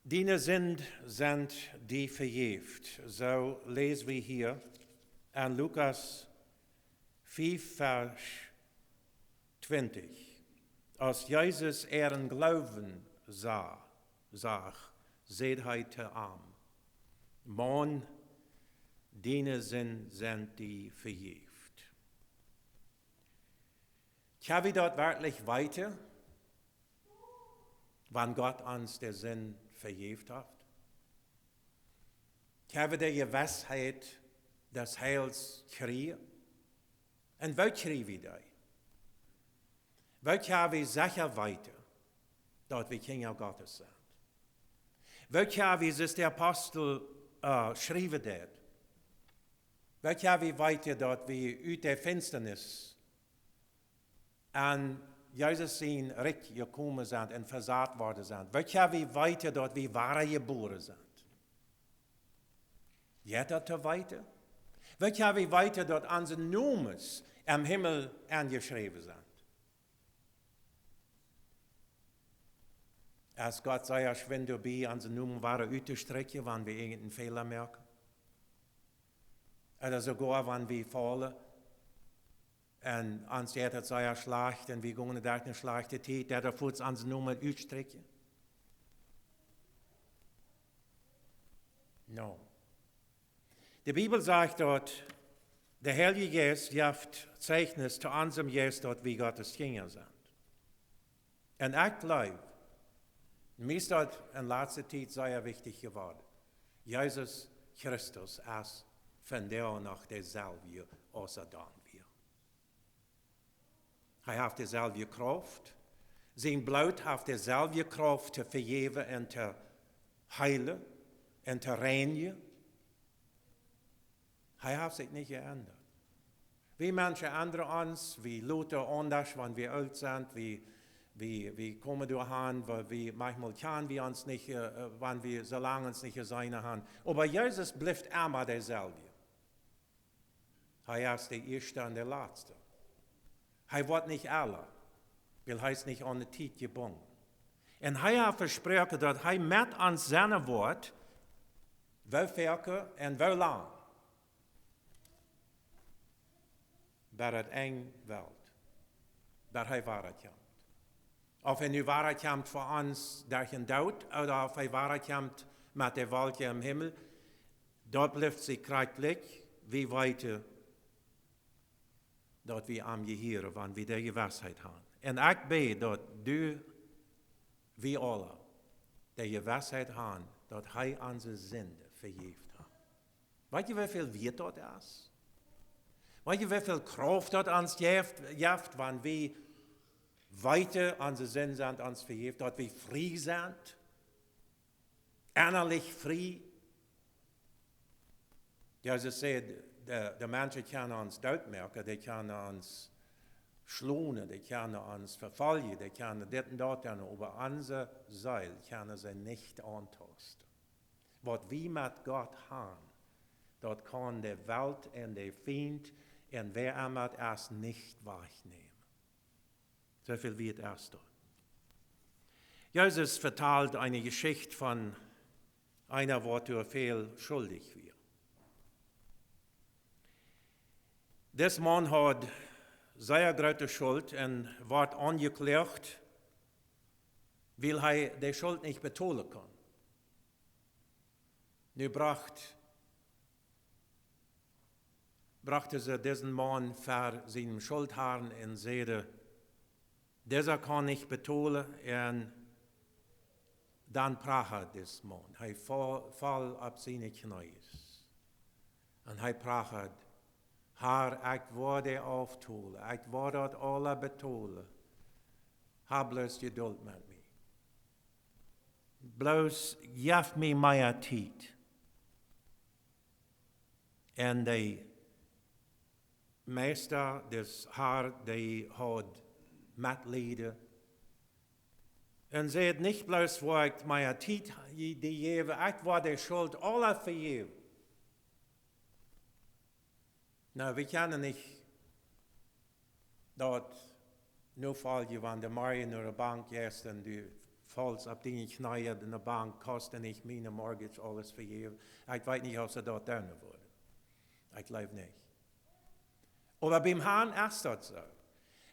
Diene sind die Vejäft. So lesen wir hier an Lukas 4, Vers 20. Als Jesus ihren Glauben sah, seht heute arm. Mon Diene sind die Vejäft. Tja, wie dort wörtlich weiter, wann Gott uns der Sinn verjäft hat. Tja, wie der Gewissheit des Heils kriegen. Und wo kriegen wir das? Wo können wir sicher weiter, dort wir Kinder Gottes sind? Wo können wir, es der Apostel schreiben hat, wo können wir weiter, dort wir aus der Finsternis an Jesus sein Reich gekommen sind und versagt worden sind? Wo können wir weiter, dort wir wahre geboren sind? Geht das weiter? Wo können wir weiter, dort unsere Namen am Himmel angeschrieben sind? Als Gott sei wenn du bei unsere Namen waren ausgestreckt, wenn wir irgendeinen Fehler merken. Oder sogar, wenn wir fallen. Und uns der sei schlecht, und wir gehen durch eine schlechte Zeit, der führt unsere Namen ausstrecken. No. Die Bibel sagt dort, der Heilige Geist gibt Zeichnis zu unserem Geist dort, wie Gottes Kinder sind. Und ich glaube, mir ist dort in letzter Zeit sehr wichtig geworden. Jesus Christus ist von der nach derselbe außer dann wir. Er hat derselbe Kraft. Sein Blut hat derselbe Kraft zu vergeben und zu heilen und zu reinigen. Er hat sich nicht geändert. Wie manche andere uns, wie Luther anders, wenn wir alt sind, wie kommen wir an, weil wir manchmal können wir uns nicht, wenn wir so lange uns nicht sein haben. Aber Jesus bleibt immer derselbe. Er ist der Erste und der Letzte. Er wird nicht alle, weil er ist nicht an die Zeit gebunden. Und er hat versprochen, dass er mit uns sein Wort, wo verke und wo lang. Bij het eng Welt. Dat hij waarheid komt. Of hij nu waarheid komt voor ons durch een dood, oder of hij waarheid komt met de wolkje im Himmel, dort blijft sie kreitlich, wie weiter, dat wir am Gehirn, wann wir die Gewissheit haben. Und ich bete, dass du, wie alle, die Gewissheit haben, dass er unsere Sünde vergeben hat. Weißt du, wie viel wird dort ist? Weißt du, wie viel Kraft dort uns gibt, wenn wir weiter unsere Sinn sind, uns vergeben, dass wir frei sind, innerlich frei. Jesus sagt, die Menschen können uns dort merken, die können uns schlunen, die können uns verfolgen, die können das und dort tun, aber unser Seil können sie nicht antasten. Was wir mit Gott haben, dort kann die Welt und der Feind und wer immer es nicht wahrnehmen. So viel wird erst dort. Jesus verteilt eine Geschichte von einer, wo viel schuldig wird. Dieser Mann hat sehr große Schuld und wird angeklagt, weil er die Schuld nicht bezahlen kann. Nu brachte sie diesen Mann für seinen Schuldherrn und sagte, dieser kann nicht bezahlen, und dann brach er des Mann. Er fiel auf seine Knie. Und er brach, Herr, ich werde auftun, ich werde alle bezahlen. Hab bloß Geduld mit mir. Bloß gib mir meine Zeit. Und der Meister des Herrn, der hat Mitleid. Und sagt nicht bloß, wo ich meine Zeit gebe, ich werde Schuld alle vergeben. Na, wir können nicht dort nur fallen, wenn der Mario in der Bank ist und du falls ab den Knäuel in der Bank kosten nicht meine Mortgage alles vergeben. Ich weiß nicht, ob sie dort tun würde. Ich glaube nicht. Aber beim Herrn ist das so.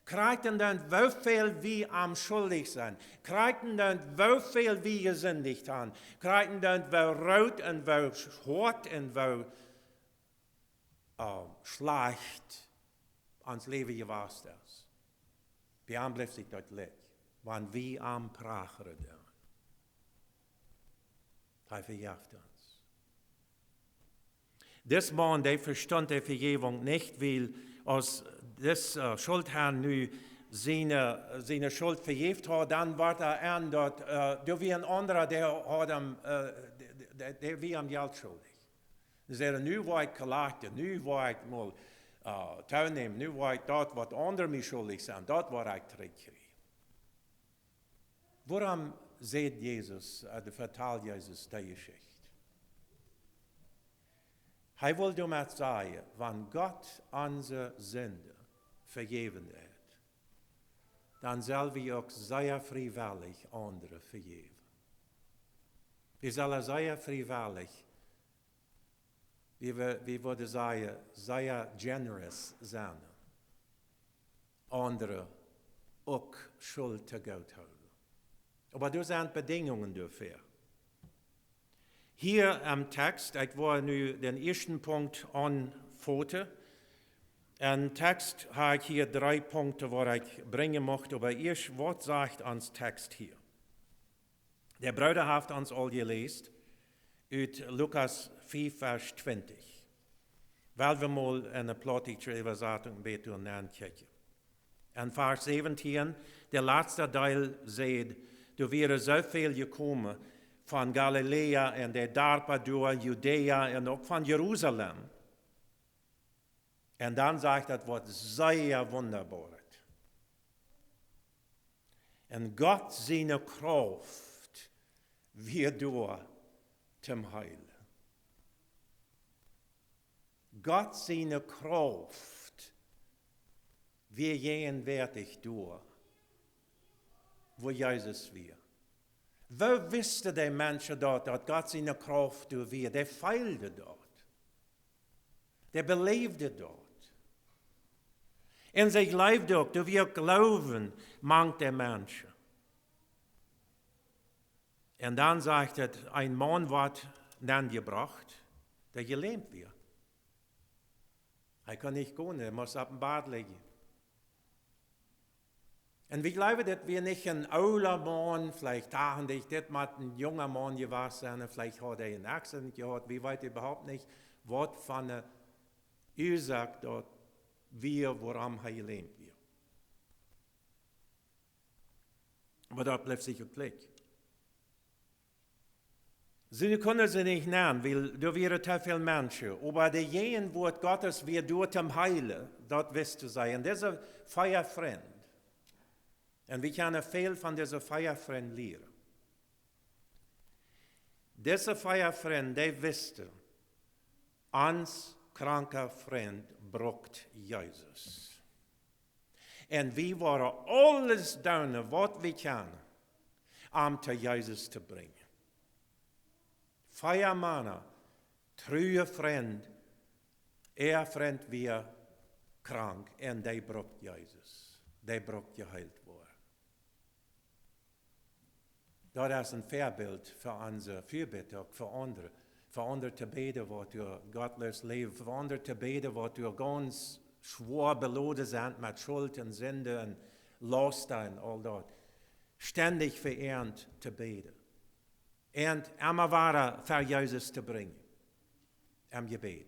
Kriegen dann, wie viel wir am schuldig sind. Kriegen dann, wie viel wir gesündigt haben. Kriegen dann, wie rot und wie hart und wie schlecht ans Leben gewesen ist. Wir haben plötzlich deutlich, wenn wir am Prachen tun. Er verjagt uns. Das Mann, der verstand die Vergebung nicht, weil als das Schuldherrn nu seine Schuld verjeft hat, dann war an dort, der wie ein anderer, der wie am Geld schuldig. Dus nu war ich gelacht, nu war ich mal teilnehmen, nu war ich dort, was andere mich schuldig sind, dort war ich zurückgekriegt. Warum sieht Jesus, vertelt Jesus die Geschichte? Er will damit sagen, wenn Gott unsere Sünde vergeben hat, dann soll wir auch sehr freiwillig andere vergeben. Wir sollen sehr freiwillig, wie würde sagen, sehr generous sein, andere auch Schuld zu Gott haben. Aber das sind Bedingungen dafür. Hier am Text, ich war nu den ersten Punkt anfoten. Im Text habe ich hier 3 Punkte, wo ich bringen möchte, aber erst, was sagt uns Text hier? Der Bruder hat uns all gelesen, aus Lukas 4, Vers 20. Weil wir mal eine plottische Übersetzung beten und nachkicken. In Vers 17, der letzte Teil sagt, du wäre so viel gekommen von Galiläa und der Darpa durch Judäa und auch von Jerusalem. Und dann sagt das Wort sehr wunderbar. Und Gott seine Kraft wird durch zum Heil. Gott seine Kraft wird gegenwärtig durch, wo Jesus wird. Wo wusste der Mensch dort, dass Gott seine Kraft durch wird? Der feilte dort. Der belebte dort. In sich lebt dort, du wirst glauben, mangt der Mensch. Und dann sagt er, ein Mann wird dann gebracht, der gelähmt wird. Er kann nicht gehen, er muss auf dem Bad liegen. Und ich glaube, dass wir nicht ein alter Mann, vielleicht dachten dich, das mit ein junger Mann gewesen sein, vielleicht hat er einen Accident gehabt, wie weit überhaupt nicht, was von der Ursache dort wir, woran er gelähmt wird. Aber da bleibt sicher Klick. Sie können sie nicht nennen, weil da wären zu viele Menschen. Aber der jene Wort Gottes wird durch zum Heilen, dort wirst du sein. Das ist ein Feierfreund. Und wir können viel von dieser Feierfreund lernen. Dieser Feierfreund, der wusste, uns kranker Freund braucht Jesus. Und wir waren alles tun, was wir können, um zu Jesus zu bringen. Feiermann, treue Freund, Freund wir krank, und der braucht Jesus. Der braucht geheilt worden. Das ist ein Vorbild für unsere Fürbitte, für andere zu beten, was wir gottlos leben, für andere zu beten, was wir ganz schwer beladen sind mit Schuld und Sünde und Laster und all das. Ständig verehrt zu beten. Und immer weiter für Jesus zu bringen. Im Gebet.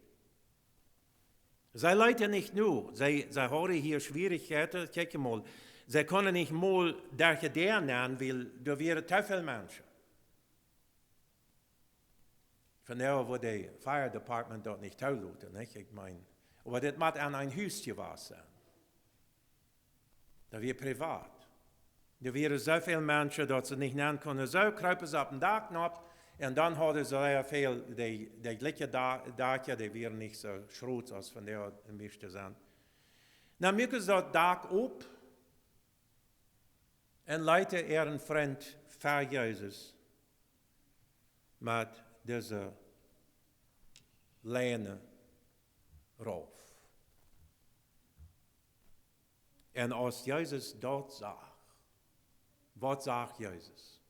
Sie leiden nicht nur, sie haben hier Schwierigkeiten, check mal, sie können nicht mal der nennen, weil da wären zu viele Menschen. Von daher, wo der Fire Department dort nicht zulassen, nicht? Ich meine, aber das muss an ein Haus gewesen sein. Das wird privat. Da wären so viele Menschen, dass sie nicht nennen können, so kreupen sie auf den Dach ab, und dann haben sie sehr viel, die gleichen Dächer, die wären nicht so schrot, als von der müsste sein. Dann müssen sie das Dach ab, und leiten ihren Freund für Jesus mit dieser Lehne rauf. Und als Jesus dort sagt, was sagt Jesus?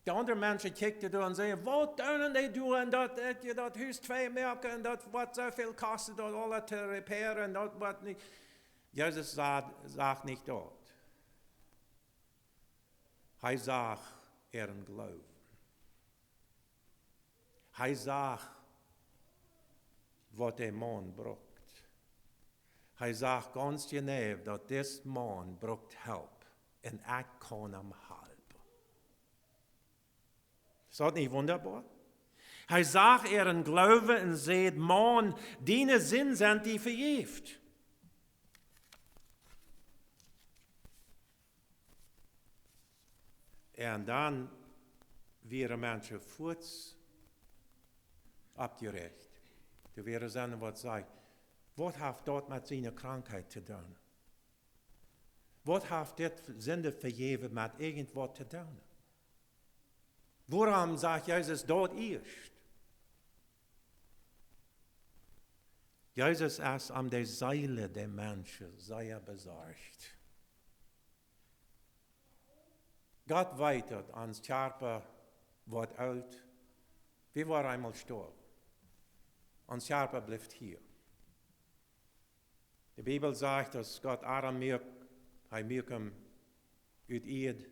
Die anderen Menschen kicken da und sagen, was tun die doen, dat je dat huis 2 merken, en dat wat zoveel kostet, dat alles te reparieren, dat wat niet. Jesus sagt nicht dort. Hij sagt ihren Glauben. Hij sagt, wat der Mann braucht. Hij sagt ganz genau, dat this man braucht help, en ik kan hem helpen. Ist das nicht wunderbar? Hij sagt ihren Glauben und sagt, man, Diene Sinden sind die Vejäft. Und dann wären Menschen kurz abgerecht. Die wären sagen, was sagt, was hat dort mit seiner Krankheit zu tun? Was hat das Sünde vergeben mit irgendwas zu tun? Warum sagt Jesus dort erst? Jesus ist an der Seele der Menschen sehr besorgt. Gott weitet ans Scherpe wird alt. Wir waren einmal gestorben. Ans Scherpe bleibt hier. Die Bibel sagt, dass Gott Adam mirkt, hij mirkt hem uit Erd.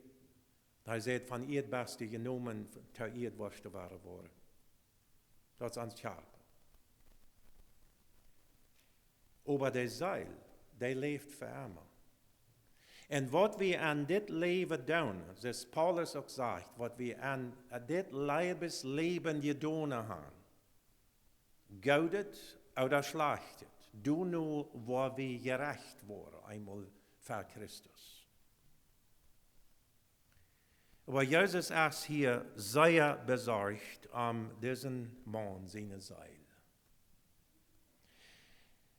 Hij sagt, van Erd best genommen, ter Erd was te worden. Dat is ans Scherpe. Aber der Seil, der leeft voor immer. En wat we aan dit leven doen, zoals Paulus ook zegt, wat we aan dit lebensleben gedaan hebben, goudet oder schlechtet, doe nu waar we gerecht worden, eenmaal voor Christus. Aber Jesus ist hier sehr besorgt diesen Mann, seine Seele.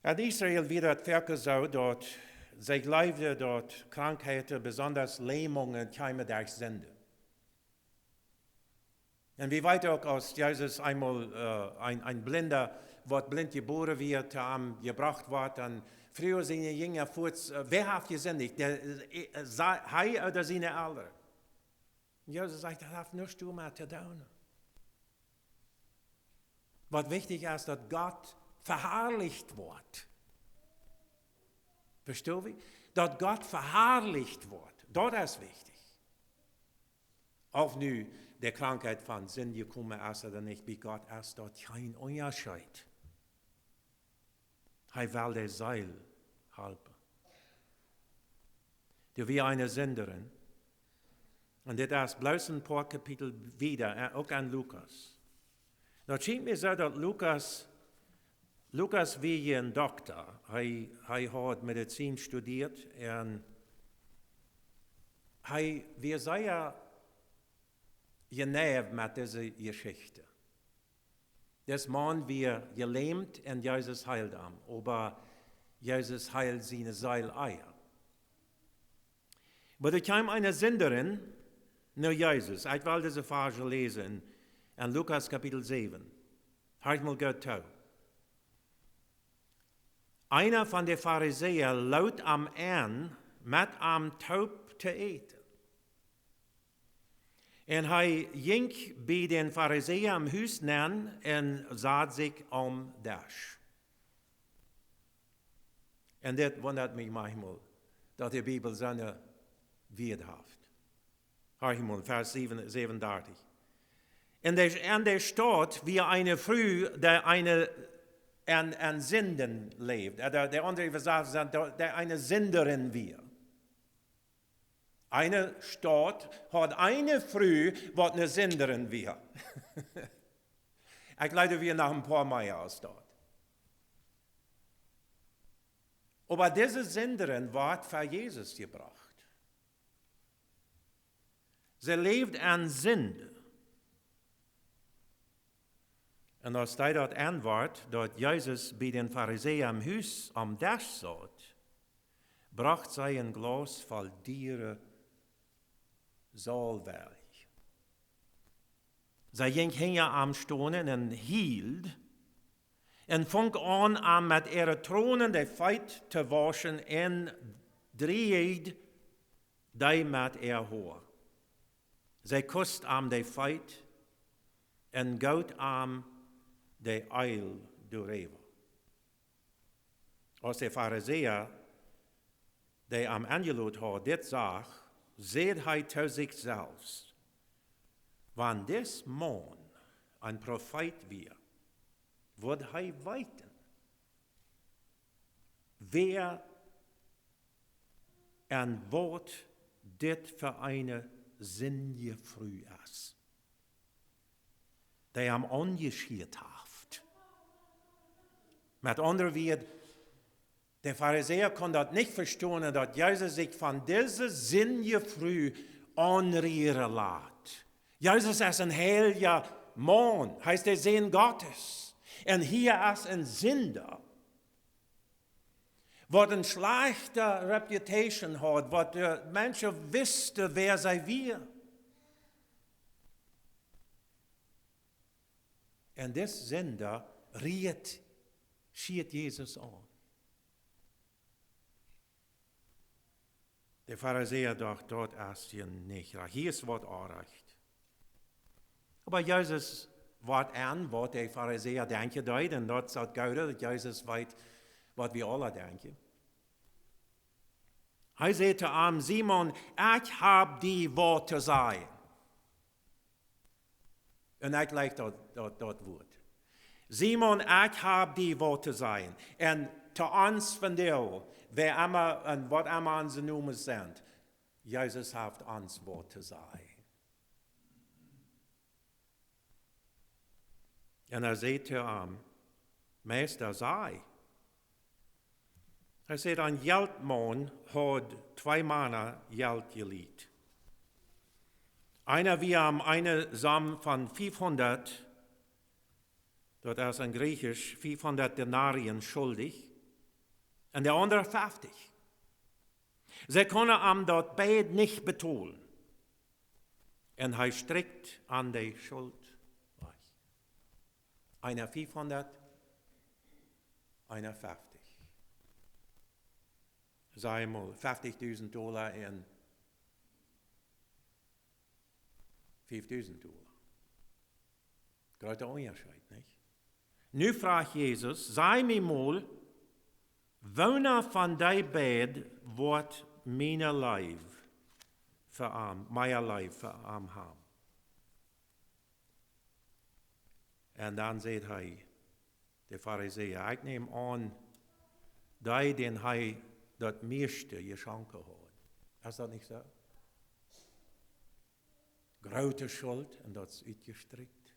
In Israel wird es wirklich so, dass sie glaubten, dass Krankheiten, besonders Lähmungen, kämen durch Sünde. Und wir wissen auch, als Jesus einmal ein Blinder, was blind geboren wird, gebracht wird, und früher seine Jünger kurz, wer hat gesündigt, er oder seine Eltern? Jesus sagt, das hat nichts mehr zu tun. Was wichtig ist, dass Gott verherrlicht wird. Verstehst du? Dass Gott verherrlicht wird. Das ist wichtig. Auch nu der Krankheit von Sinn gekommen ist oder nicht, bei Gott ist dort kein Unterschied. Er will der Seil helfen. Du wie eine Sünderin. Und das ist bloß ein paar Kapitel wieder, auch an Lukas. Da scheint mir so, dass Lukas wie ein Doktor. Er hat Medizin studiert und wir sehr genervt mit dieser Geschichte. Das Mann wird gelähmt und Jesus heilt ihn, aber Jesus heilt seine Seileier. Aber da kam eine Sünderin nach Jesus. Ich will diese Verse lesen in Lukas Kapitel 7. Hört mal gut zu. Einer von den Pharisäern laut am an, mit am Taub zu eten. Und er ging bei den Pharisäern am Haus nennen und sah sich das. Und das wundert mich manchmal, dass die Bibel so eine Wirdhaft. Hör mal, Vers 37. Und der steht wie eine Frau, der an Sünden lebt. Der andere sagt, der eine Sünderin wird. Eine Stadt hat eine Frau, die eine Sünderin wird. Ich leite wir nach ein paar Mal aus dort. Aber diese Sünderin wird für Jesus gebracht. Sie lebt an Sünde. Und als hij dat antwoord, dat Jesus bij den Pharisäern am Haus am Tisch zat, bracht zij een glas voll dieren Salwerk. Zij ging hier am stonen en hield. En fong aan met ihre tronen de feit te waschen en drieid die met ihr hoor. Zij kust am de feit en goud am de eil doorreven. Als de fariseer die am angeloot had dit zag, zeed hij te zichzelf, wanneer des man een profeet weer, wordt hij weten, wer en wat dit voor een zinje früh is. Die hem ongeschiet heeft. Met andere woorden, der Pharisäer kon dat nicht verstehen, dass Jesus sich von dieser zinje früh anrühren lässt. Jesus ist ein heiliger Mann, heißt der Sohn Gottes. Und hier ist ein Sünder, was eine schlechte Reputation hat, was die Menschen wussten, wer sie wir. Und dieser Sünder schiet Jesus an. Der Pharisäer dachte, dort ist hier nicht recht. Hier ist was recht. Aber Jesus wat an, was der Pharisäer denken deed, und dort sagt Gott, dass Jesus weiß, was wir alle denken. Er sagte am Simon, ich habe die Worte sein. Und ich like dat Wort. Simon, ich habe die Worte sein. Und zu uns von dir, wer immer und was immer unsere Nummern sind, Jesus hat uns Worte sein. Und sagt zu ihm, Meister, sei. Er sagt, ein Geldmann hat 2 Männer Geld geliehen. Einer wie eine Samm von 500, dort ist in Griechisch 500 Denarien schuldig, und der andere 50. Sie können ihm dort beide nicht betalen. Und er strickt an die Schuld weich. Einer 500, einer 50. Sei mal $50,000 und $5,000. Großer Unterschied, nicht? Nu fragt Jesus, sei mir mal, wanneer van die beiden wordt mijn lijf verarmd, mijn lijf verarmd hebben. En dan zegt hij, de Pharisäer, ik neem aan, die den hij dat meeste geschenken had. Is dat niet zo? Grote schuld en dat is uitgestrikt.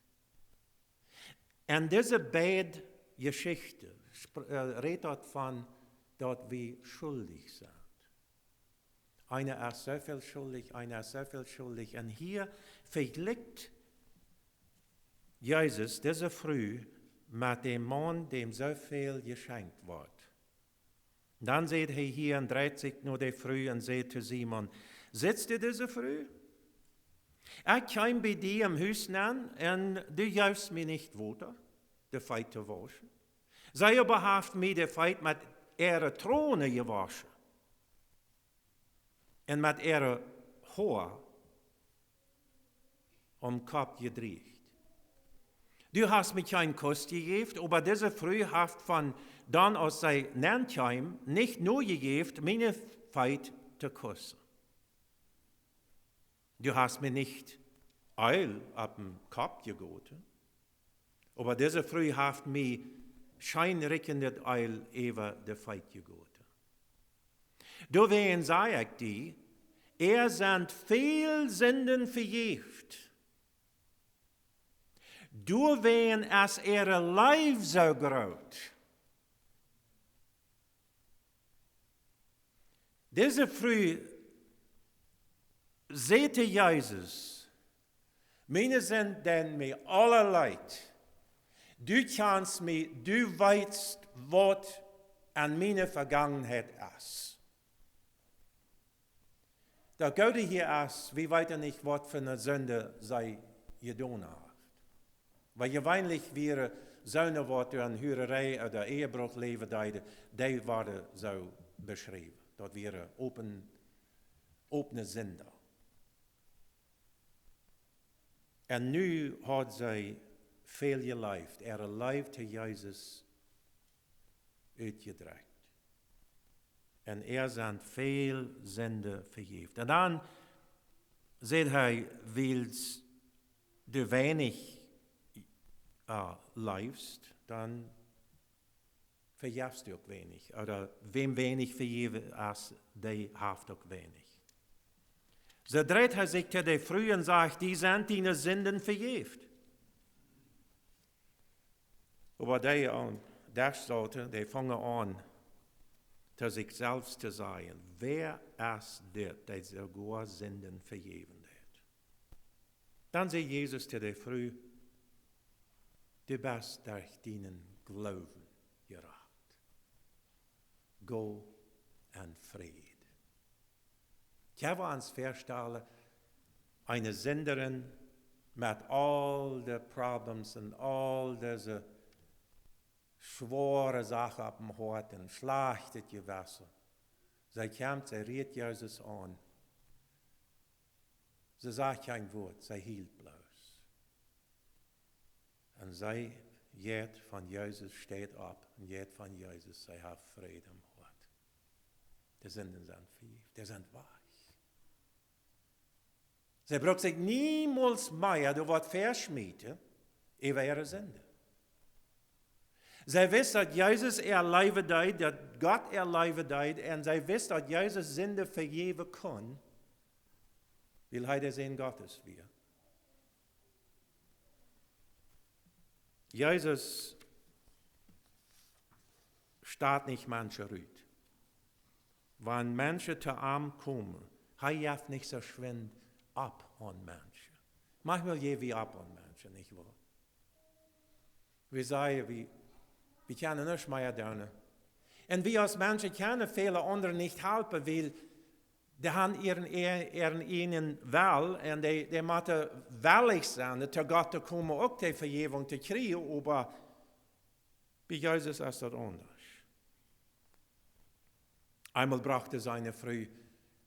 En deze beide Geschichten redet van dat we schuldig sind. Einer ist so viel schuldig, einer ist so viel schuldig. Und hier vergleicht Jesus diese früh mit dem Mann, dem so viel geschenkt wird. Dann sagt er hier in 30 nur der Früh und sagt zu Simon, sitzt du diese früh? Ich kam bei dir im Haus an und du gibst mir nicht Wasser, die Feit zu waschen. Sei aber haft mir die Feit mit ihre Throne gewaschen und mit ihre Haar Kopf gedreht. Du hast mir kein Kost gegeben, aber diese Früh haft von dann aus sei Nantheim nicht nur gegeben, meine Feit zu kosten. Du hast mir nicht Eil ab dem Kopf gegoten, aber diese Früh haft mir scheinrickendet Eil über der Feit gegoten. Du wen sei ich die, sind viel Sünden verjährt. Du wen es ihre Leib so groß. Diese Früh sehte Jesus, meine sind denn mir alle Leid. Du kannst mir, du weißt, was an meine Vergangenheit ist. Da Gott hier ist, wir wissen nicht, was für eine Sünde sei getan hat. Weil gewöhnlich wäre zonen wat door een huurderij oder Ehebruch leven deed, die waren zo beschreven. Dat waren opene zinder. En nu had zij veel geleefd. Leefde Jezus uitgedraagt. En zijn veel zinden vergeeft. En dan zegt hij, wils du weinig leefst, dan verjefst du ook weinig. Oder wem weinig vergeven is, die heeft ook weinig. So dreht hij zich tot de Früh en sagt, die zijn deine Sünden vergeeft. Aber die aan dergelijke, die vangen aan te zichzelf te zeggen, wer is dit, die sogar Sünden vergeven heeft? Dan zegt Jezus tot de Früh, du bist durch deinen Glauben gerecht. Go en Fried. Ich habe uns vorstellen, eine Sünderin mit all den Problemen und all diese schwere Sachen auf dem Hort und schlechtes Gewässer. Sie kommt, sie redet Jesus an. Sie sagt kein Wort, sie hielt bloß. Und sie geht von Jesus, steht ab und geht von Jesus, sie hat Frieden im Hort. Die Sünden sind vergeben, die sind wahr. Sie braucht sich niemals mehr durch was verschmieden über ihre Sünde. Sie wissen, dass Jesus erleben deed, dass Gott erleben deed, und sie wissen, dass Jesus Sünde vergeben kann, weil er der Sohn Gottes wird. Jesus steht nicht manche Rüt. Wenn Menschen zu ihm kommen, er darf nicht so schwind ab an Menschen. Manchmal gehen wir ab an Menschen, nicht wahr? Wir sagen, wir können nicht mehr tun. Und wir als Menschen können viele andere nicht helfen, weil die haben ihren Will und die müssen willig sein, zu Gott zu kommen, auch die Vergebung zu kriegen, aber bei Jesus ist das anders. Einmal brachte seine Frau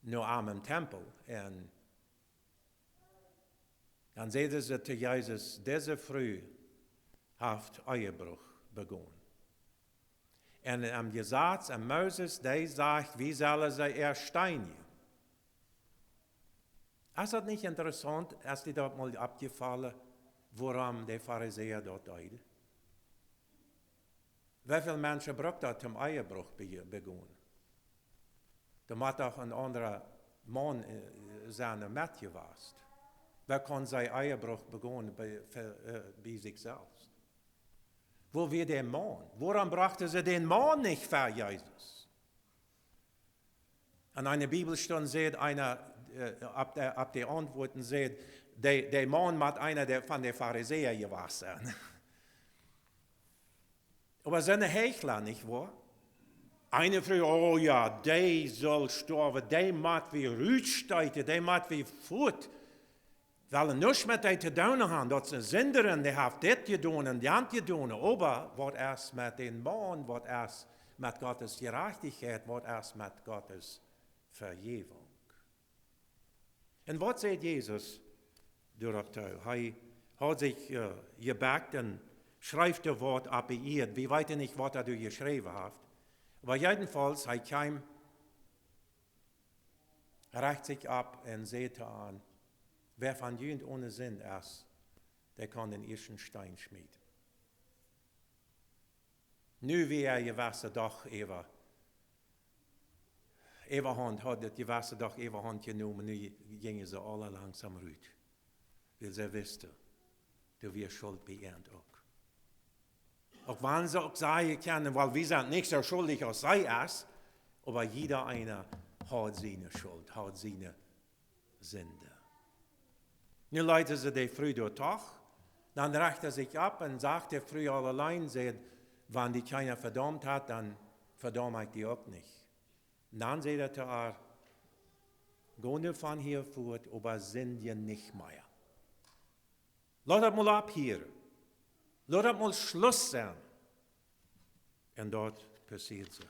nur am Tempel und dann sagte sie zu Jesus, diese Früh hat Ehebruch begonnen. Und am Gesetz, am Moses, der sagt, wie sollen sie ersteinigen? Ist das nicht interessant, ist dir dort mal abgefallen, woran die Pharisäer dort eiden? Wie viele Menschen braucht das zum Ehebruch begonnen? Da muss auch ein anderer Mann seine Mädchen gewesen. Wer kann sein Ehebruch begonnen bei sich selbst? Wo wir der Mann? Woran brachte sie den Mann nicht für Jesus? An einer Bibelstunde sagt einer, ab der Antworten sagt, der Mann muss einer von den Pharisäern gewesen sein. Aber seine Hechler, nicht wahr? Eine fragt, oh ja, der soll sterben, der muss wie Rütsteite, der muss wie Furt. Weil nichts mit dem zu tun haben, dat ze zinderen, die heeft dit gedaan en die hand gedaan. Aber wat is met den Mann, wat is met Gottes Gerechtigkeit, wat is met Gottes Vergebung. Und was sagt Jesus durch das? Hij hat sich gebackt und schreibt das Wort ab ihr. Wir wissen nicht, was er geschrieben hat. Aber jedenfalls, er kam, reicht sich ab und sagt an, wer von jünd ohne Sinn ist, der kann den ersten Stein schmieden. Nu wie gewasser doch Eva Hand hat das gewasser doch Eva Hand genommen, nu gingen sie alle langsam rüt. Weil sie wussten, du wirst schuld bei ihr auch. Auch wenn sie auch sagen können, weil wir sind nicht so schuldig als sie ist, aber jeder einer hat seine Schuld, hat seine Sünde. Nu leiten sie die Früh durch Tag, dann reicht er sich ab und sagt der Früh allein, wenn die keiner verdammt hat, dann verdamme ich die auch nicht. Und dann sagt er zu ihr, geh nur von hier fort, aber sind ihr nicht mehr. Lass das mal ab hier. Lass das mal Schluss sein. Und dort passiert es.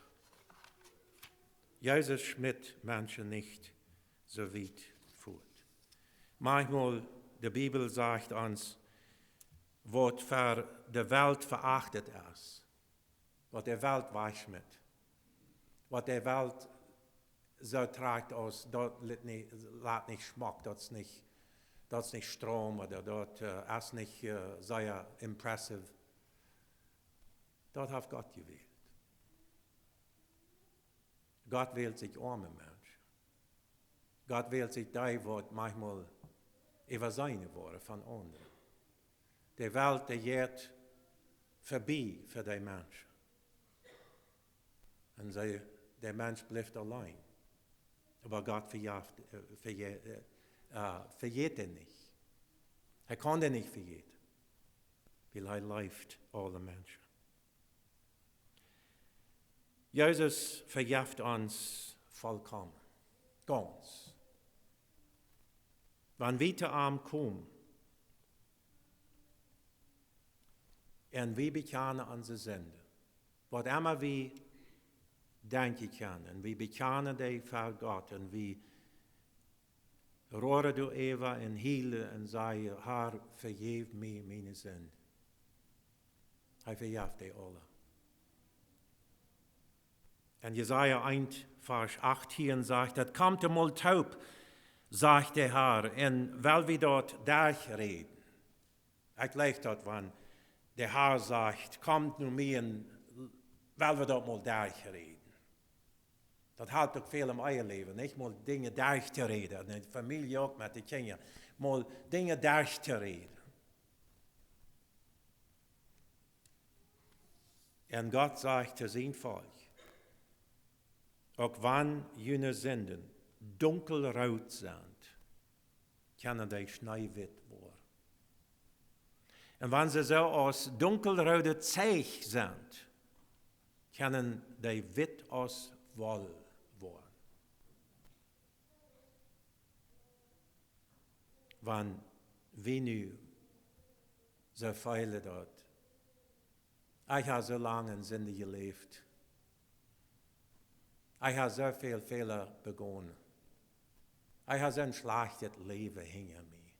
Jesus schmidt Menschen nicht so weit fort. Manchmal, die Bibel sagt uns, was für die Welt verachtet ist, was die Welt weichschmidt, was die Welt so trägt aus, dort lädt nicht Schmuck, dort ist nicht Strom oder dort ist nicht sehr impressive. Dort hat Gott gewählt. Gott wählt sich arme Menschen. Gott wählt sich die, die manchmal über seine Worte von anderen. Die Welt, die geht vorbei für die Menschen. Und der Mensch bleibt allein. Aber Gott verjährt ihn nicht. Er kann ihn nicht verjähren, weil er liebt alle Menschen. Jesus verjährt uns vollkommen, ganz. Wenn wir zu ihm kommen und wir bekennen unsere Sünde, was immer wir denken können, wir bekennen die vor Gott und wir rohren du Eva und hielen und sagen, Herr, vergib mir meine Sünde. Er verjährt die alle. Und Jesaja 1, Vers 18 sagt, das kommt einmal taub, sagt der Herr, und weil wir dort durchreden. Ich lege dort, wenn der Herr sagt, kommt nur mir, weil wir dort mal durchreden. Das hat doch viel im Eierleben, nicht mal Dinge durchzureden, in der Familie auch mit den Kindern, mal Dinge durchzureden. Und Gott sagt zu seinem Volk, auch wenn jene Sünden dunkelrot sind, können die schneewit werden. Und wenn sie so aus dunkelrote Zeich sind, können die wit aus Woll werden. Wenn wir nu so viele dort, ich habe so lange in Sünde gelebt, ich habe so viele Fehler begonnen. Ich habe so ein schlechtes Leben hinter mir.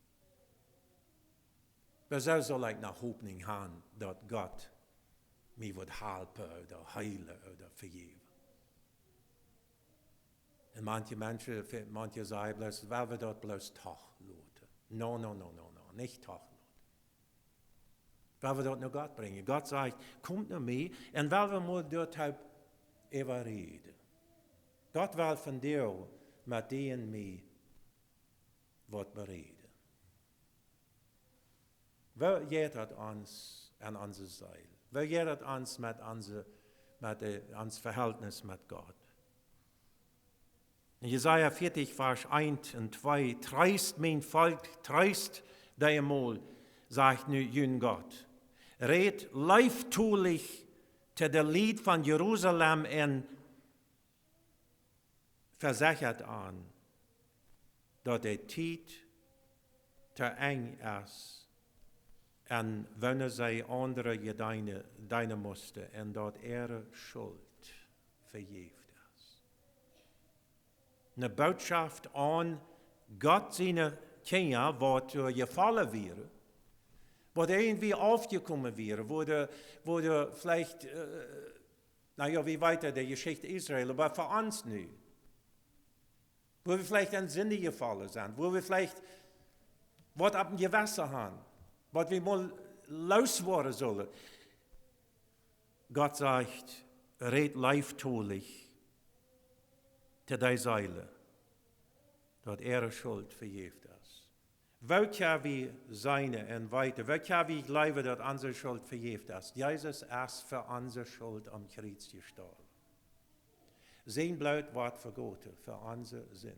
Wieso soll ich nach Hoffnung haben, dass Gott mich wird helfen oder heilen oder vergeben? Und manche Menschen, manche sagen bloß, weil wir dort bloß Tag lassen. No, nicht Tag lassen. Weil wir dort nur Gott bringen. Gott sagt, kommt nur mir und weil wir mal dort überreden. Gott will von dir mit dir und mir was bereden. Wer geht uns an unser Seil? Wer geht uns mit unser Verhältnis mit Gott? In Jesaja 40, Vers 1 und 2, treist mein Volk, treist dein Mol, sagt nu jün Gott. Red leiftulich zu der Lied von Jerusalem und versichert an, dass der Tijd te eng ist und wenn sie andere deine musste und dort ihre Schuld verjährt ist. Eine Botschaft an Gott seine Kinder, was gefallen wäre, was irgendwie aufgekommen wäre, wo vielleicht, wie weiter der Geschichte Israel, aber für uns nicht. Wo wir vielleicht in Sünde gefallen sind, wo wir vielleicht was ab dem Gewässer haben, was wir mal loswerden sollen. Gott sagt, red leiftulich zu der Seile, dass ihre Schuld verjährt ist. Welcher wie seine und weiter, welcher wie ich glaube, dass unsere Schuld verjährt ist. Jesus ist für unsere Schuld am Kreuz gestorben. Sein Blut wird vergoten für unsere Sünde.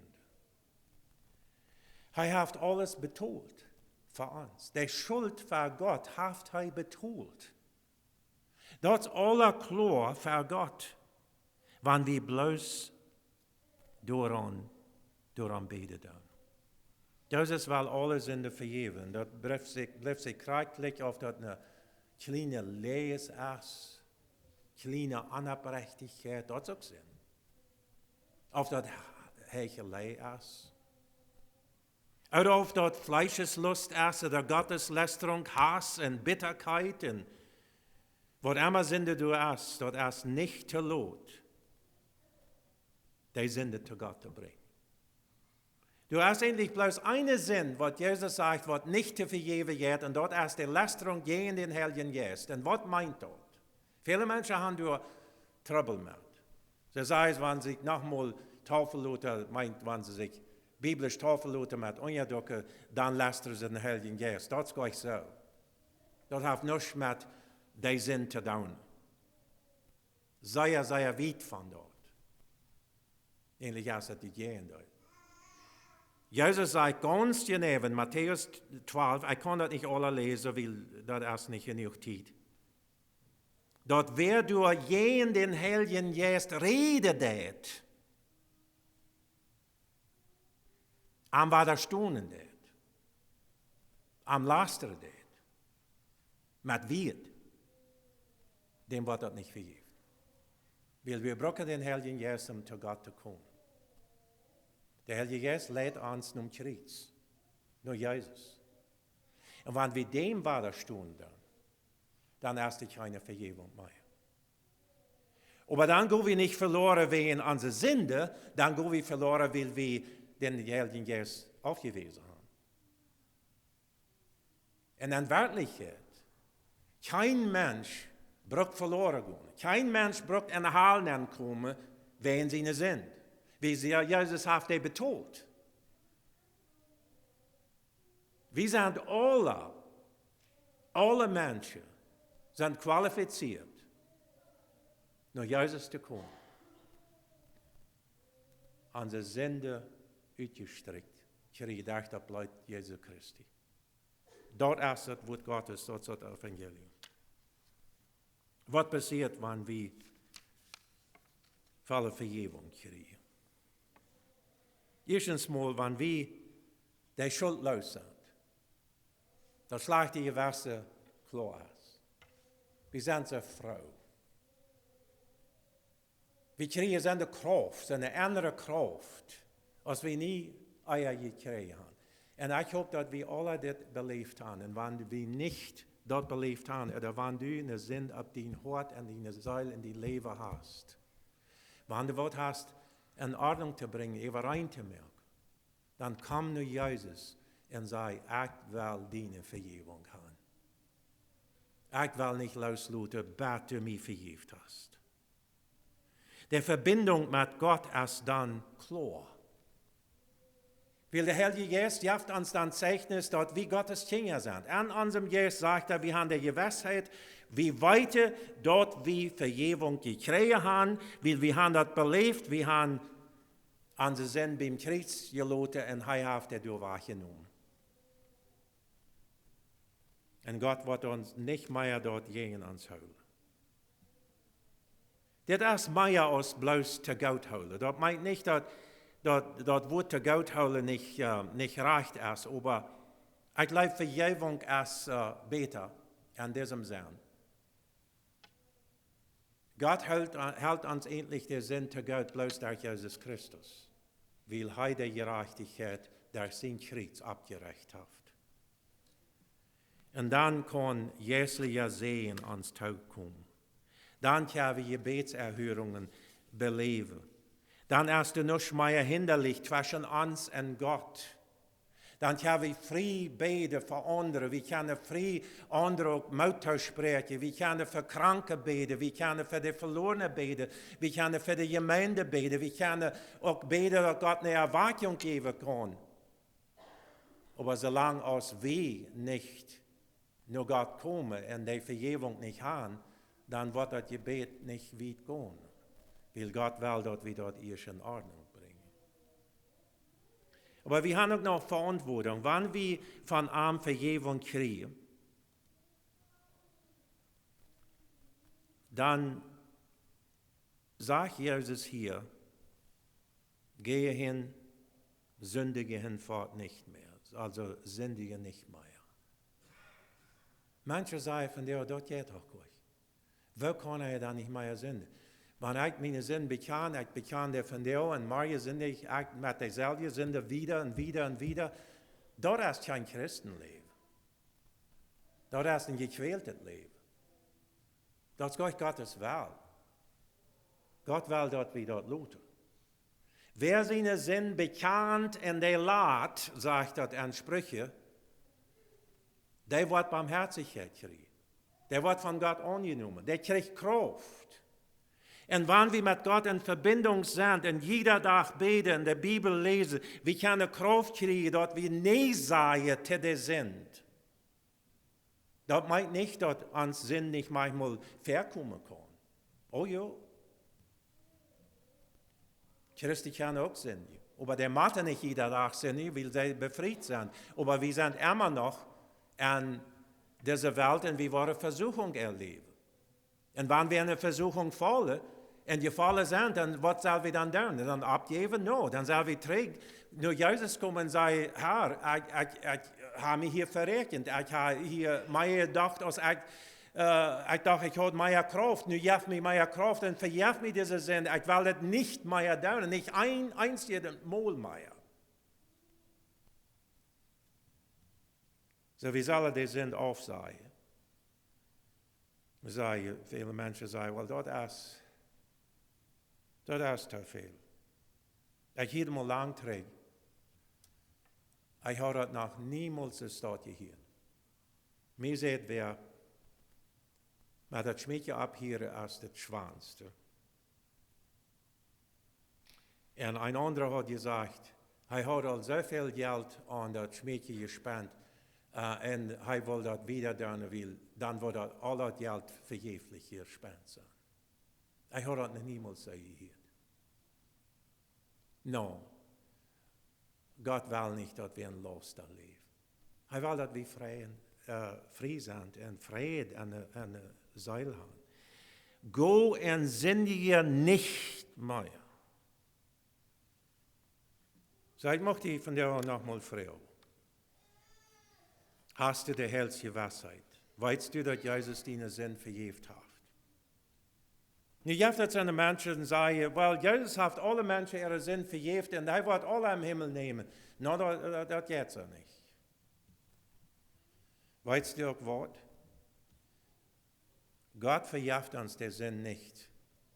Er hat alles betont für uns. Die Schuld für Gott hat er betont. Das ist aller klar für Gott, wenn wir bloß daran beten. Das ist, weil alle Sünde vergeben. Das bleibt sich kreuzlich auf das kleine Lees ist, kleine Unabgerechtigkeit, das auch Sinn. Auf das Hechelei ist. Oder auf das Fleischeslust ist, oder Gotteslästerung, Hass und Bitterkeit und was immer Sünde du hast, dort ist nicht zu lot, die Sünde zu Gott zu bringen. Du hast eigentlich bloß eine Sinn, was Jesus sagt, was nicht zu vergeben wird, und dort ist die Lästerung gegen den Heiligen Geist. Und was meint dort? Viele Menschen haben da Trouble mit. Das heißt, wenn sie sich nochmal Tafel meint, wenn sie sich biblisch Tafel mit unterdrücken, dann lästern sie den Heiligen Geist. Das ist gleich so. Das hat nichts mit der Sinn zu tun. Sehr weit von dort. Ähnlich ist es die Gegenteil. Jesus sagt ganz genau in Matthäus 12, ich kann das nicht alle lesen, weil das ist nicht genug Zeit. Dort wer durch jeden den Heiligen Geist redet, am widerstehen det, am lasteren det, mit wird, dem wird das nicht vergeben. Weil wir brauchen den Heiligen Geist, um zu Gott zu kommen. Der Heilige Geist lädt uns zum Kreuz, nur Jesus. Und wenn wir dem widerstehen, dann ist es keine Vergebung mehr. Aber dann gehen wir nicht verloren wegen unserer Sünde, dann gehen wir verloren, weil wir den Heiligen Geist aufgewiesen haben. Und in Wirklichkeit, kein Mensch braucht verloren gehen. Kein Mensch braucht in Heil kommen, wegen seiner Sünde. Wie sehr Jesus hat er betont. Wir sind alle Menschen sind qualifiziert, nach Jesus zu kommen. Unsere Sünde uitgestreckt. Ich dachte, das bleibt Jesus Christi. Dort ist das Wort Gottes, dort ist das Evangelium. Was passiert, wenn wir volle Vergebung kriegen? Erstens mal, wenn wir die Schuld los sind, dann schlägt die Gewässer klar aus. Wir sind so froh. Wir kriegen so eine Kraft, so eine andere Kraft, als wir nie eier gekriegt haben. Und ich hoffe, dass wir alle das belebt haben. Und wenn wir nicht das belebt haben, oder wenn du eine Sinn auf dein Hort und deine Seele in die Leber hast, wenn du was hast, in Ordnung zu bringen, überein zu merken, dann komm nur Jesus und sag, ich will deine Vergebung haben. Ich will nicht loslassen, bis du mich vergeben hast. Die Verbindung mit Gott ist dann klar. Weil der Heilige Geist gibt uns dann Zeichnis, dass wir Gottes Kinder sind. An unserem Geist sagt er, wir haben die Gewissheit, wie weiter dort wir Vergebung gekriegt haben, weil wir haben das belebt, wir haben unsere Sinn beim Kreuz gelassen und er hat es wahrgenommen. Und Gott wird uns nicht mehr dort gegen uns holen. Das ist mehr als bloß zu Gott holen. Das meint nicht, dass Wort zu Gott holen nicht recht ist, aber ich glaube, Vergebung ist besser in diesem Sinn. Gott hält uns endlich den Sinn zu Gott bloß durch Jesus Christus, weil er die Gerechtigkeit durch sein Kreuz abgerecht hat. Und dann kann jährlicher Segen ans Tag kommen. Dann können wir Gebetserhörungen beleben. Dann ist es nicht mehr hinderlich zwischen uns und Gott. Dann können wir frei beten für andere. Wir können frei andere Mut sprechen. Wir können für Kranke beten. Wir können für die Verlorenen beten. Wir können für die Gemeinde beten. Wir können auch beten, dass Gott eine Erweckung geben kann. Aber solange wir nicht nur Gott kommen und die Vergebung nicht haben, dann wird das Gebet nicht weit gehen. Weil Gott will, dass wir dort erst in Ordnung bringen. Aber wir haben auch noch Verantwortung. Wenn wir von ihm Vergebung kriegen, dann sagt Jesus hier, gehe hin, sündige hinfort nicht mehr. Also sündige nicht mehr. Manche sagen von dir, dat geht doch gut. Wo kann dan niet meer zenden? Wanneer ik mijn zin bekend, ik bekend de van jou en maar zinde ik met dezelfde zinde wieder en wieder en wieder. Dat is geen Christenleven. Dat is een gekwältes leven. Dat is Gottes wel. God wil dat we dat laten. Wer zijn zin bekend en de laat, zegt dat in Sprüche, der wordt barmherzigheid krijgen. Der wordt van God aangenomen. Der krijgt Kraft. En wanneer we met God in verbinding zijn en jeder dag beten en de Bibel lezen, we kunnen Kraft krijgen dat we nee zeggen te de zin. Dat meint niet dat ons zin niet manchmal verkomen kan. Oh ja. Christen kunnen ook zinnen. Aber der macht nicht jeder Tag zinnen, weil sie befreit sind. Aber wir sind immer noch in dieser Welt und wir wollen Versuchung erleben. Und wenn wir in eine Versuchung fallen, und gefallen sind, dann was sollen wir dann tun? Dann abgeben? No. Dann sollen wir zurück. Nur Jesus kommen und sagen, Herr, ich habe mich hier verrechnet. Ich habe hier mehr gedacht, als ich dachte, ich habe mehr Kraft. Nu geef mir mehr Kraft und verjeft mir diese Sinn. Ich will das nicht mehr tun. Nicht ein einziges Mal mehr. So, wir sollen die Sinn aufsagen. Viele Menschen sagen, well, das ist zu viel. Ich hielt mal lang terug. Ich habe das noch niemals gehört. Mir sagt wer, maar dat schmiedje abhieren als het schwaanste. En een ander had gezegd, hij had al zoveel geld aan dat schmiedje gespendet en hij wil dat weer doen, dan wordt dat al dat geld vergeeflijk gespendet zijn. Hij had dat nog niemals gezegd. No, God wil niet dat we een laster leven. Hij wil dat we vrij zijn en vrede en Seil haben. Go en sündige nicht mehr. So, ich möchte dich von dir nochmal fragen. Hast du die hellste Weisheit? Weißt du, dass Jesus deine Sinn vergeben hat? Nu, je hebt dat aan de mensen zeggen, well, Jesus heeft alle mensen ihre Sinn vergeben und hij wird alle im Himmel nehmen. No, dat geht so nicht. Weißt du auch was? Gott verjagt uns den Sinn nicht,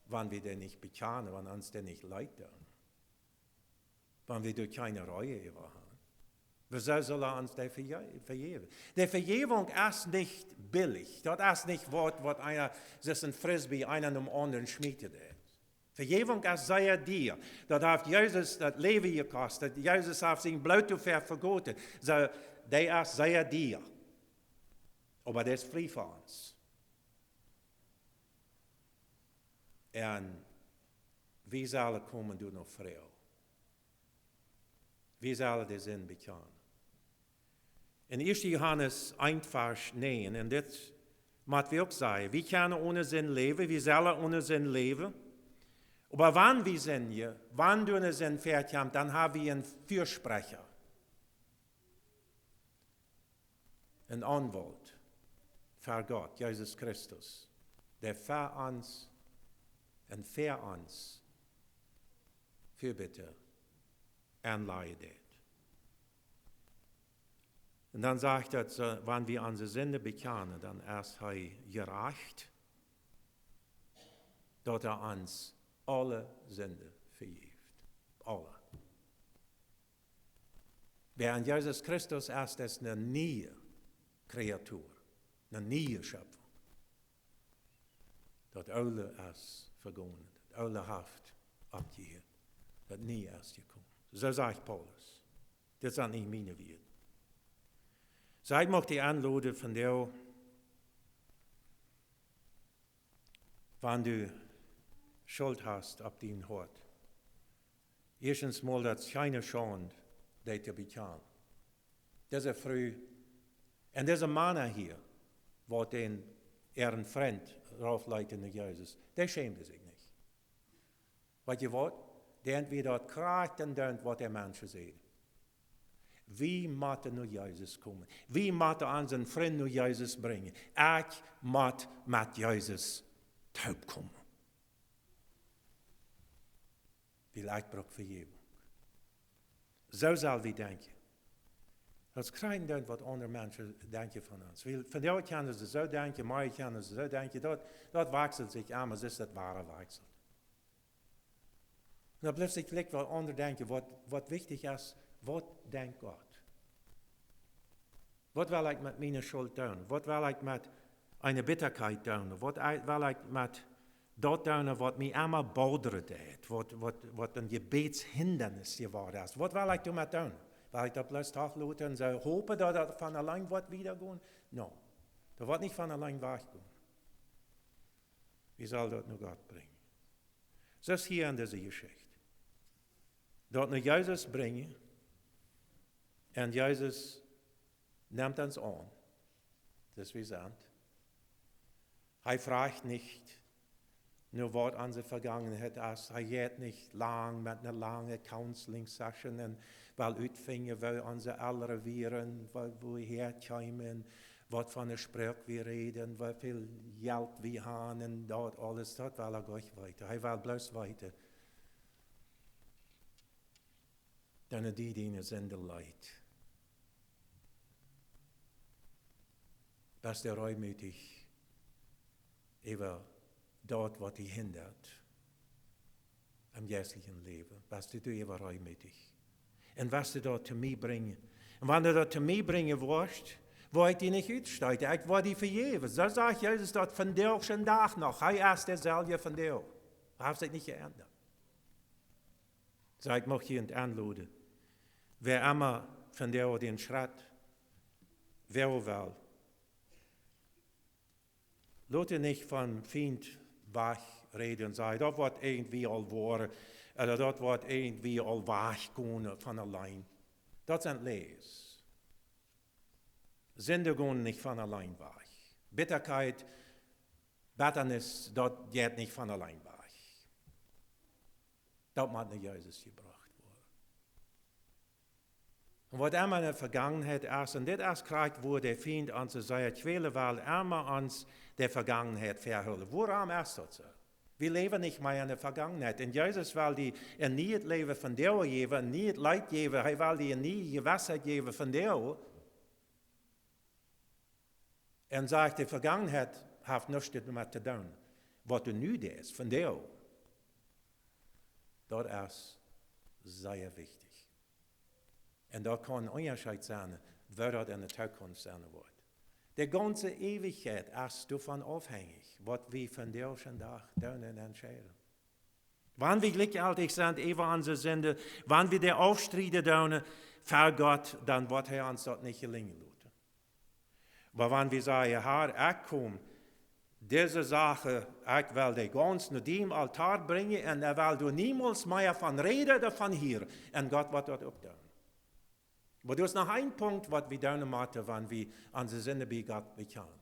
wenn wir den nicht bekennen, wenn uns den nicht leid tun. Wenn wir durch keine Reue haben. Wieso soll uns der vergeben? Die Vergebung ist nicht billig. Das ist nicht was einer, das ist ein Frisbee, einer dem anderen schmiedet. Vergebung ist sehr dir. Das hat Jesus das Leben gekostet. Jesus hat sein Blut vergoten. So, der ist sehr dir. Aber der ist frei für uns. En wie zullen komen door nog vrouw? Wie zullen de zin bekennen? In 1. Johannes 1, Vers 9, en dit moet we ook zeggen, we kunnen ohne zin leven, we zullen ohne zin leven. Aber wann wir sind hier, wann du eine Sinn fertig haben, dann haben wir einen Fürsprecher, einen Anwalt für Gott, Jesus Christus, der für uns en für uns Fürbitte anleidet. Und dann sagt er, wenn wir unsere Sünde bekennen, dann ist er gerecht, dass er uns alle Sünde vergibt. Alle. Wer an Jesus Christus ist eine neue Kreatur, eine neue Schöpfung. Dat alle is vergonnen, dat alle haft abgehört, dat nie ist gekommen. So sagt Paulus. Das sind nicht meine Worte. So, ich möchte die anladen von dir, wenn du Schuld hast auf dein Hort. Erstens mal, das keine Schande, die zu bekennen. Diese Frau, und diese Mann hier, wo den ihren Freund raufleiten nach Jesus, der schämte sich nicht. Weißt du was? Der entweder kracht und dönt, was der Mensch sieht. Wie moet nu Jezus komen? Wie moet onze vriend nu Jezus brengen? Ik moet met Jezus terugkomen. Wil ik brok vergeving. Zo zal we denken. Dat krijgen dan wat andere mensen denken van ons. Van jou kunnen ze zo denken, mij kunnen ze zo denken. Dat wechselt zich aan, maar is dat ware wechsel. Dan blijft zich gelijk wel onderdenken wat wichtig is. Wat denkt God? Wat wil ik met mijn schuld doen? Wat wil ik met een bitterheid doen? Wat wil ik met dat doen wat mij allemaal bouderen deed? Wat een gebedshindernis geworden is? Wat wil ik daarmee doen? Wil ik dat bloos aflaten en zo hopen dat het van alleen wordt wiedergaan? No, dat wordt niet van alleen weggaan. Wie zal dat nu God brengen? Zoals hier in deze geschichte. Dat naar Jezus brengen. En Jezus neemt ons aan. Dus wie zijn. Hij vraagt niet nur wat onze vergangenheid is. Hij gaat niet lang met een lange counseling session en wel uitvinden waar onze ouderen wieren, waar we herkomen, wat van een spreuk we reden, hoeveel geld we hebben en dat alles. Dat wil hij gleich weten. Hij wil bloos weten. Dan die Diene Sinden leidt. Best reumütig über dort, wat hij hindert am geestlichen Leben. Best du über reumütig. En was du dat te mij brengen. En wanneer dat te mij brengen wordt, wil ik die niet uitstijgen. Ik wil die vergeven. Zo zegt Jezus dat vandaag zijn dag nog. Hij is dezelfde vandaag. Hij heeft zich niet geändert. Zo ik mag je in het aanloden. Wer immer vandaag den Schritt wel. Laat je niet van vriend wegreden en zeggen, dat wordt irgendwie al worden, of dat wordt irgendwie al weggaan van alleen. Dat zijn lees. Zinden gaan niet van alleen weg. Bitterkeit, Bitternis, dat gaat niet van alleen weg. Dat moet naar Jezus gebracht worden. En wat immer in de vergangenheid is, en dit is krijgt waar de vriend ons zegt, willen wel immer ons de vergangenheid verhullen. Waarom is dat zo? We leven niet meer in de vergangenheid. En Jezus wil die een niet het leven van Deo geven, een niet het leid geven. Hij wil die een niet gewissheid geven van Deo. En zegt, de vergangenheid heeft niets met te doen. Wat er nu is van Deo, dat is zeer wichtig. En dat kan een onderscheid zijn, waar dat in de toekomst zijn wordt. De ganze Ewigkeit ist davon abhängig, was wir von dieser Tag tun und entscheiden. Wann wir glücklich sind, über unsere Sünde, wann wir der Aufstriede tun, für Gott, dann wird uns das nicht gelingen lassen. Aber wenn wir sagen, Herr, ich komme, diese Sache, ich will die ganz nach dem Altar bringen und will du niemals mehr von reden davon hier, und Gott wird das auch tun. Aber das ist noch ein Punkt, was wir tun müssen, wenn wir unsere Sünde bei Gott bekennen.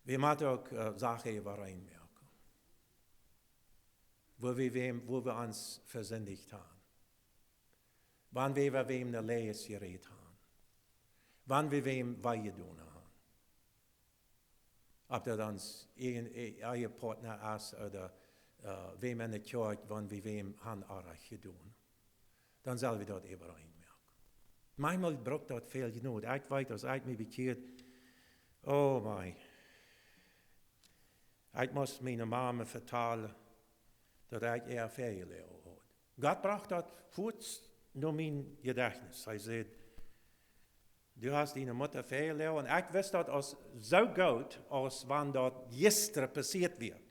Wir müssen auch Sachen übereinmerken, wo wir uns versündigt haben. Wann wir wem eine Lees geredet haben. Wann wir wem wehgetan haben. Ob das uns ein Partner ist oder wem in der Kirche, wann wir wem haben getan. Dan zullen we dat even einmerken. Manchmal braucht dat veel genoeg. Ik weet als ik me bekeerd, oh my. Ik moest mijn mama vertellen dat ik er veel had. God bracht dat voort naar mijn gedächtnis. Hij zei, du hast deine Mutter veel en ik wist dat als zo goed als wanneer dat gisteren passiert werd.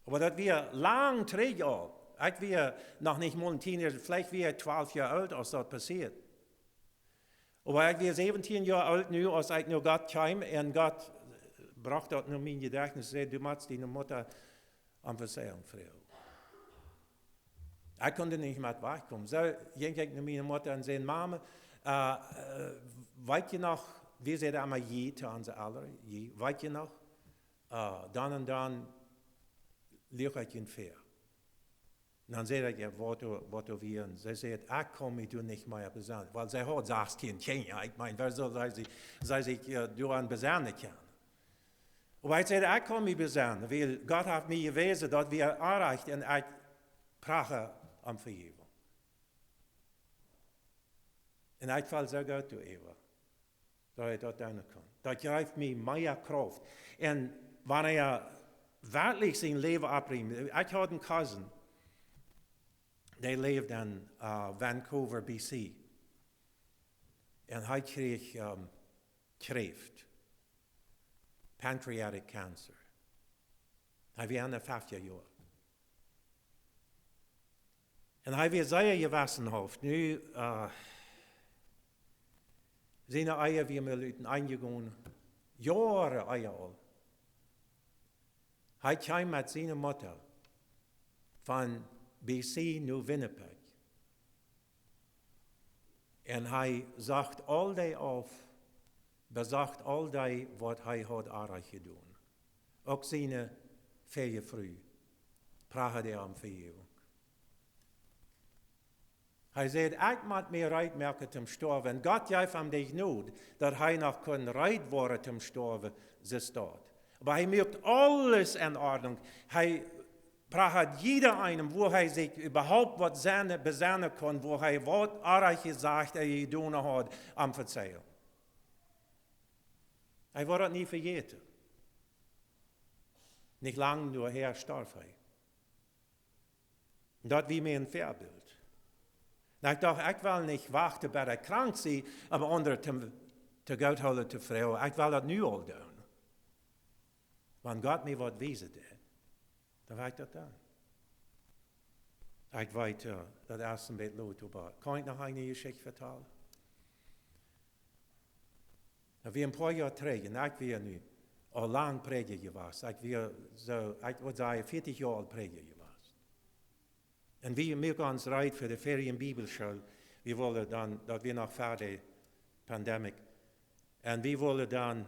Maar dat weer lang terug al. Ik was nog niet mal een tiener, vielleicht weer 12 jaar oud als dat passiert. Maar ik was 17 jaar oud nu, als ik naar God kwam en God bracht dat naar mijn gedächtnis en zei, du musst deine Mutter aan Verzeihung vragen. Ik kon er niet met wegkomen. Zo ging ik naar mijn Mutter en zei, Mama, weet je nog, we zeiden allemaal je te onze ouderen, je, weet je nog, dan en dan leg ik je ver. En dan zei ik, ja, wat du weer? En zij zei, ik kom me du niet meer bezanen. Want zij had 16 kinderen. Ik meen, waar zal zij zich door aan bezanen kunnen? Maar hij zei, ik kom me bezanen. Want God heeft mij gewezen dat we aanreicht en ik praten om vergeving. En ik val zo goed toe, Eva. Dat je dat doen kan. Dat geeft mij meer kracht. En wanneer je werkelijk zijn leven opbrengt. Ik had een cousin. Die leefde in Vancouver, BC. En hij kreeg kreeft. Pancreatic cancer. Hij was aan 50 jaar. En hij was zeer gewassen hoofd. Nu, zijn eieren weer met eingegaan. Jaren eieren al. Hij kwam met zijn moeder van BC naar Winnipeg. En hij zag al die af, bezacht al die wat hij had aardig gedaan. Ook zijn vele vrouw, praat hij om vergeving. Hij zei, ik moet meer rijdt merken te sterven. En God geeft hem die nood, dat hij nog kan rijdt worden te sterven, ze staat. Maar hij maakt alles in ordnung. Hij praat jeder einem, wo hij zich überhaupt wat bezinnen kan, wo hij wat aardig gezegd en gedaan had, am verzeihen. Hij wordt het niet vergeten. Niet lang doorher starf hij. Dat wie mij een voorbeeld. Nou, ik dacht, ik wil niet wachten bij ik krank zie, om anderen te goed houden te vrouwen. Ik wil dat nu al doen. Want God mij wat wezen deed, dan wil ik dat doen. Ik weet dat eerst een beetje laat over. Kan ik nog een geschichte vertellen? We een paar jaar terug, en ik weer nu al lang prediger geweest. Ik wil zeggen 40 jaar al prediger geweest. En we maken ons rijden voor de ferie en bibelschool. We willen dan, dat we nog verder pandemic. En we willen dan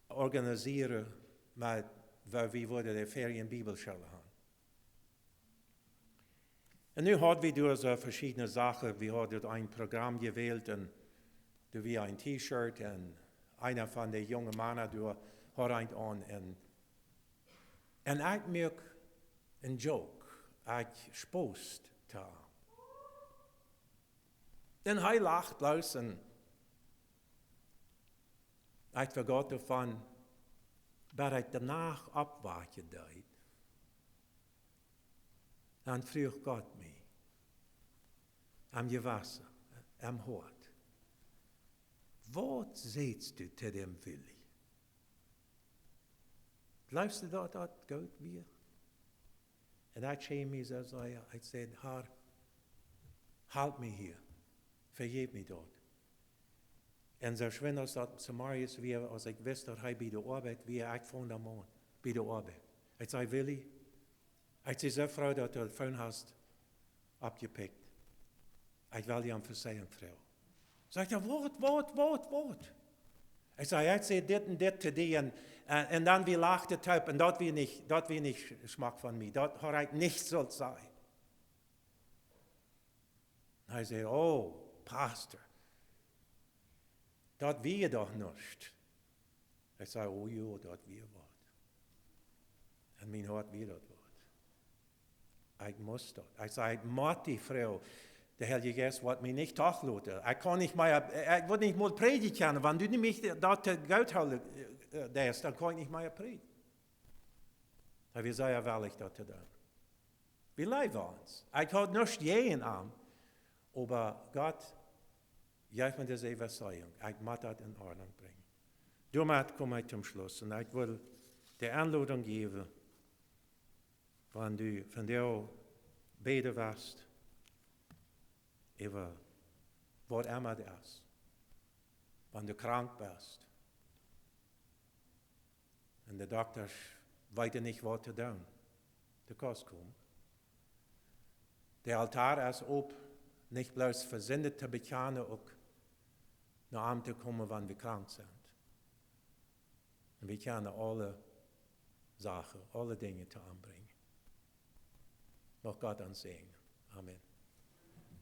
organiseren met waar we willen de ferie en bibelschool gaan. En nu hadden we door so verschiedene Sachen. We hadden een programma gewählt en du wie ein T-Shirt en einer von den jungen Männern du hat ein an en ik merk een joke. Ik spoost daar. En hij lacht bloos en ik vergat ervan dat ik daarna opwaken deed. Dan vroeg God mij, am gewassen, am hart. Wat zeest du te dem Willi? Glaubst du dat goed weer? En ik schreef me zo zei, ik zei, Herr, halt me hier, vergeef me dat. En zo schwin als dat Samarius weer, als ik wist dat hij bij de arbeid weer, ik vond hem aan, bij de arbeid. Ik zei, Willi, ik zei, zo vrouw dat du de phone hast opgepikt. Ik wil je hem verzeihen, vrouw. Zegt hij, wat? Ik zei dit en dit te die en dan wie lachte het op en dat wie niet smak van mij. Dat had ik niet zullen zijn. Hij zei, oh, pastor, dat wie je toch niet. Ik zei, oh ja, dat wie wat. En mijn hart wie dat wat. Ik moest dat. Ik zei, ik moet die vrouw. De Heilige Geest wordt mij niet toelaten. Ik wil niet meer prediken, want du mich dat uithouden dan kan ik niet meer prediken. Maar we zeiden wel ik dat te doen. We leven ons. Ik had niets tegen aan, maar God geeft me deze Verzeihung. Ik moet dat in Ordnung brengen. Daarmee kom ik zum Schluss. En ik wil de aanleiding geven, van jou beden was. Over wat immer is. Wanneer du krank bist. En de dokters weten niet wat te doen. De kost komt. De altaar is op, niet bloos verzinnet te bekennen, ook naar aan te komen wanneer we krank zijn. En we kunnen alle zaken, alle dingen te aanbrengen. Mag Gott uns segnen. Amen.